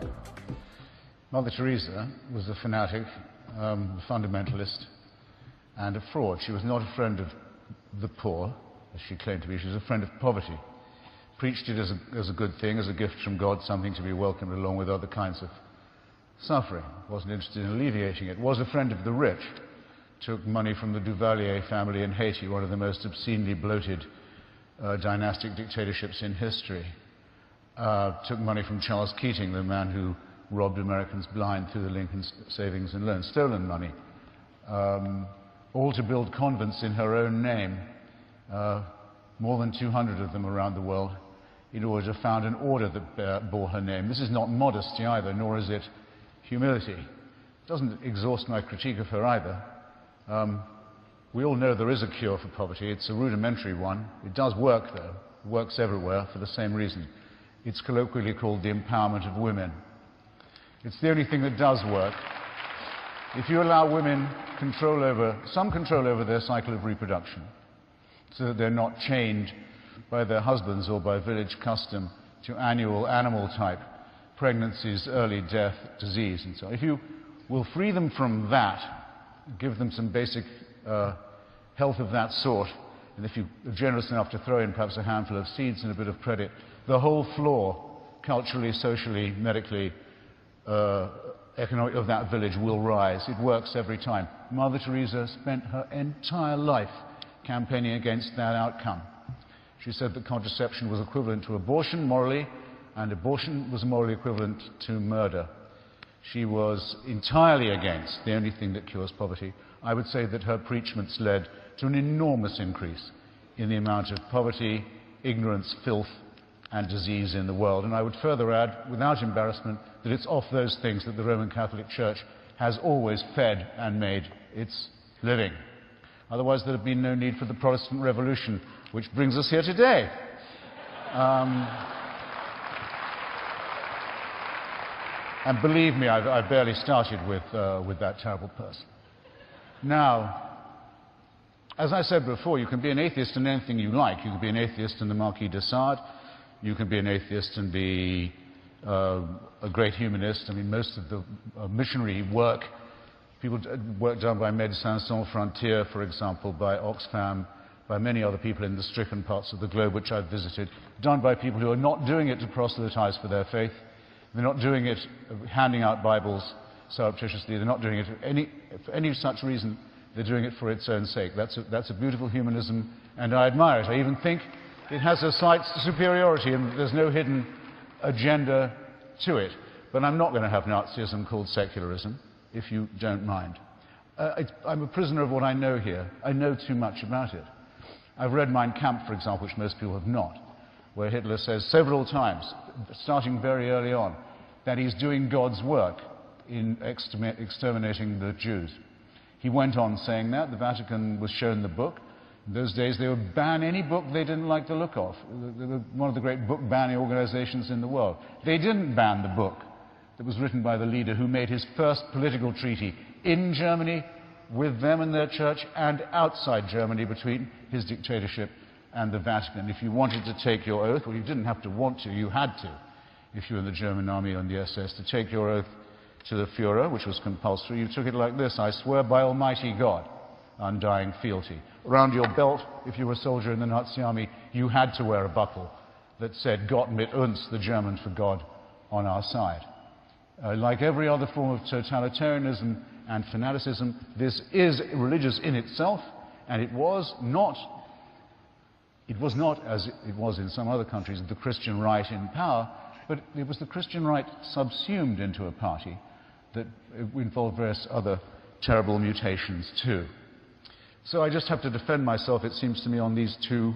dark. Mother Teresa was a fanatic, a fundamentalist, and a fraud. She was not a friend of the poor, as she claimed to be. She was a friend of poverty. Preached it as a good thing, as a gift from God, something to be welcomed along with other kinds of suffering. Wasn't interested in alleviating it. Was a friend of the rich. Took money from the Duvalier family in Haiti, one of the most obscenely bloated dynastic dictatorships in history. Took money from Charles Keating, the man who robbed Americans blind through the Lincoln Savings and Loan. Stolen money. All to build convents in her own name. More than 200 of them around the world, in order to found an order that bore her name. This is not modesty either, nor is it humility. It doesn't exhaust my critique of her either. We all know there is a cure for poverty. It's a rudimentary one. It does work, though. It works everywhere for the same reason. It's colloquially called the empowerment of women. It's the only thing that does work. If you allow women some control over their cycle of reproduction, so that they're not chained by their husbands or by village custom to annual animal-type pregnancies, early death, disease, and so on. If you will free them from that, give them some basic health of that sort, and if you're generous enough to throw in perhaps a handful of seeds and a bit of credit, the whole floor, culturally, socially, medically, economic, of that village will rise. It works every time. Mother Teresa spent her entire life campaigning against that outcome. She said that contraception was equivalent to abortion morally, and abortion was morally equivalent to murder. She was entirely against the only thing that cures poverty. I would say that her preachments led to an enormous increase in the amount of poverty, ignorance, filth, and disease in the world. And I would further add, without embarrassment, that it's off those things that the Roman Catholic Church has always fed and made its living. Otherwise, there would have been no need for the Protestant Revolution, which brings us here today. And believe me, I've barely started with that terrible person. Now, as I said before, you can be an atheist in anything you like. You can be an atheist in the Marquis de Sade. You can be an atheist and be a great humanist. I mean, most of the missionary work, work done by Médecins Sans Frontières, for example, by Oxfam, by many other people in the stricken parts of the globe which I've visited, done by people who are not doing it to proselytize for their faith. They're not doing it handing out Bibles surreptitiously. They're not doing it for any such reason. They're doing it for its own sake. That's a beautiful humanism, and I admire it. I even think it has a slight superiority, and there's no hidden agenda to it. But I'm not going to have Nazism called secularism, if you don't mind. I'm a prisoner of what I know here. I know too much about it. I've read Mein Kampf, for example, which most people have not, where Hitler says several times, starting very early on, that he's doing God's work in exterminating the Jews. He went on saying that. The Vatican was shown the book. In those days, they would ban any book they didn't like the look of. They were one of the great book banning organizations in the world. They didn't ban the book that was written by the leader who made his first political treaty in Germany with them and their church, and outside Germany between his dictatorship and the Vatican. If you wanted to take your oath, well, you didn't have to want to, you had to, if you were in the German army and the SS, to take your oath to the Führer, which was compulsory. You took it like this: I swear by Almighty God, undying fealty. Around your belt, if you were a soldier in the Nazi army, you had to wear a buckle that said Gott mit uns, the German for God on our side. Like every other form of totalitarianism and fanaticism, this is religious in itself, and it was not, as it was in some other countries, the Christian right in power, but it was the Christian right subsumed into a party that involved various other terrible mutations too. So I just have to defend myself, it seems to me, on these two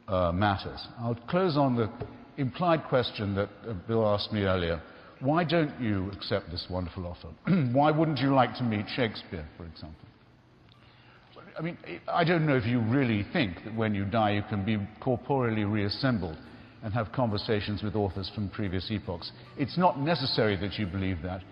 matters. I'll close on the implied question that Bill asked me earlier. Why don't you accept this wonderful offer? Why wouldn't you like to meet Shakespeare, for example? I mean, I don't know if you really think that when you die you can be corporeally reassembled and have conversations with authors from previous epochs. It's not necessary that you believe that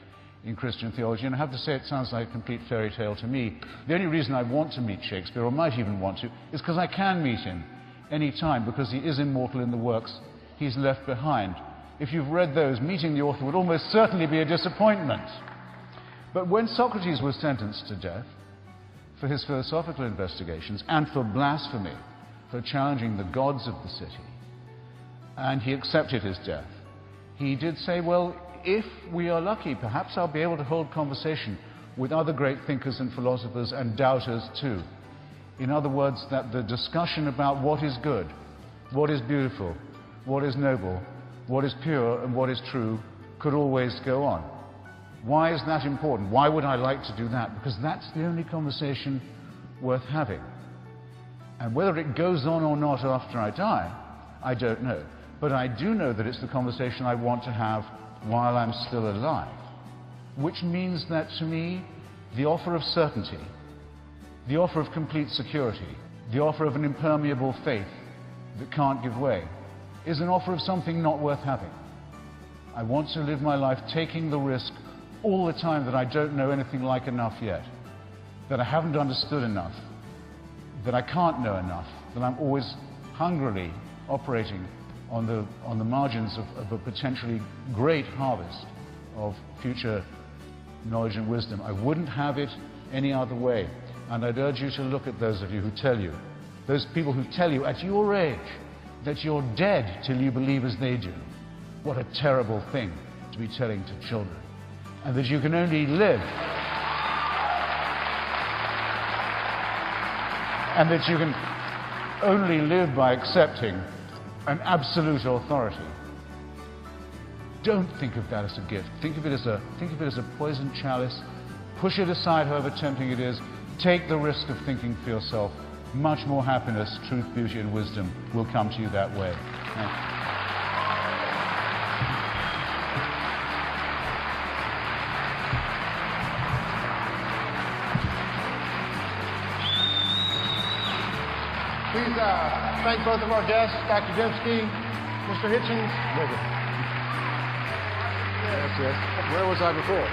in Christian theology, and I have to say it sounds like a complete fairy tale to me. The only reason I want to meet Shakespeare, or might even want to, is because I can meet him any time, because he is immortal in the works he's left behind. if you've read those, meeting the author would almost certainly be a disappointment. But when Socrates was sentenced to death for his philosophical investigations and for blasphemy, for challenging the gods of the city, and he accepted his death, he did say, well, if we are lucky, perhaps I'll be able to hold conversation with other great thinkers and philosophers and doubters too. In other words, that the discussion about what is good, what is beautiful, what is noble, what is pure and what is true could always go on. Why is that important? Why would I like to do that? Because that's the only conversation worth having. And whether it goes on or not after I die, I don't know. But I do know that it's the conversation I want to have while I'm still alive. Which means that to me, the offer of certainty, the offer of complete security, the offer of an impermeable faith that can't give way, is an offer of something not worth having. I want to live my life taking the risk all the time that I don't know anything like enough yet, that I haven't understood enough, that I can't know enough, that I'm always hungrily operating on the margins of a potentially great harvest of future knowledge and wisdom. I wouldn't have it any other way. And I'd urge you to look at those of you who tell you, those people who tell you at your age that you're dead till you believe as they do. What a terrible thing to be telling to children. And that you can only live, and that you can only live by accepting an absolute authority. Don't think of that as a gift. Think of it as a poisoned chalice. Push it aside, however tempting it is. Take the risk of thinking for yourself. Much more happiness, truth, beauty, and wisdom will come to you that way. Thank you. Please thank both of our guests, Dr. Dembski, Mr. Hitchens. Yes, yes. Where was I before?